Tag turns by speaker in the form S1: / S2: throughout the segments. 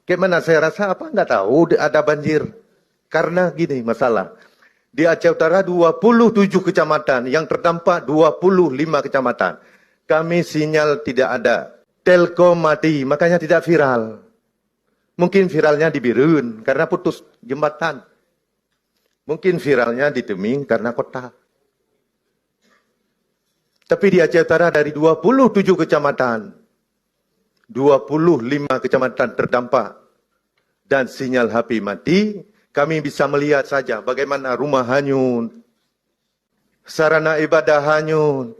S1: Gimana saya rasa apa? Nggak tahu ada banjir. Karena gini masalah. Di Aceh Utara 27 kecamatan, yang terdampak 25 kecamatan. Kami sinyal tidak ada. Telkom mati, makanya tidak viral. Mungkin viralnya di Birun, karena putus jembatan. Mungkin viralnya di Teming, karena kota. Tapi di Aceh Utara dari 27 kecamatan, 25 kecamatan terdampak. Dan sinyal HP mati, kami bisa melihat saja bagaimana rumah hanyut, sarana ibadah hanyut,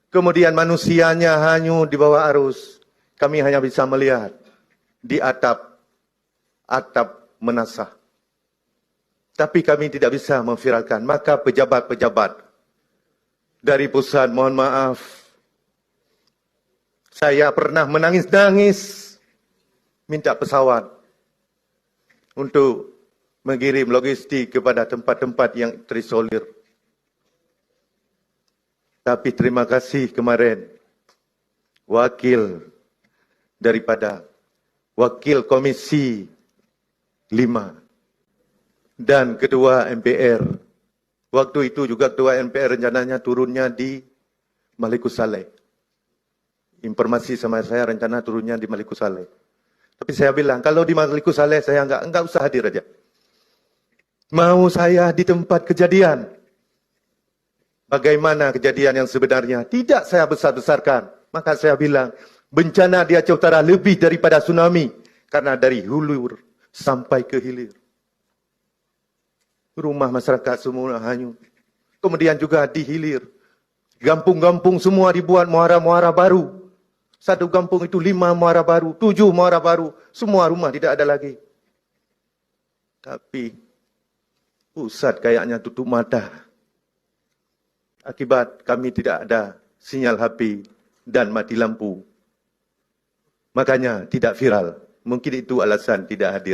S1: kemudian manusianya hanyut di bawah arus. Kami hanya bisa melihat di atap menasah. Tapi kami tidak bisa memviralkan. Maka pejabat-pejabat dari pusat, mohon maaf, saya pernah menangis-nangis minta pesawat untuk mengirim logistik kepada tempat-tempat yang terisolir. Tapi terima kasih kemarin, wakil Komisi 5 dan Ketua MPR. Waktu itu juga Ketua MPR rencananya turunnya di Maluku Saleh. Informasi sama saya rencana turunnya di Maluku Saleh. Tapi saya bilang, kalau di Maluku Saleh saya enggak usah hadir aja. Mau saya di tempat kejadian. Bagaimana kejadian yang sebenarnya? Tidak saya besar-besarkan. Maka saya bilang, bencana di Aceh Utara lebih daripada tsunami. Karena dari hulu sampai ke hilir. Rumah masyarakat semua hanyut. Kemudian juga di hilir. Gampung-gampung semua dibuat muara-muara baru. Satu kampung itu 5 muara baru, 7 muara baru. Semua rumah tidak ada lagi. Tapi pusat kayaknya tutup mata. Akibat kami tidak ada sinyal HP dan mati lampu. Makanya tidak viral. Mungkin itu alasan tidak hadir.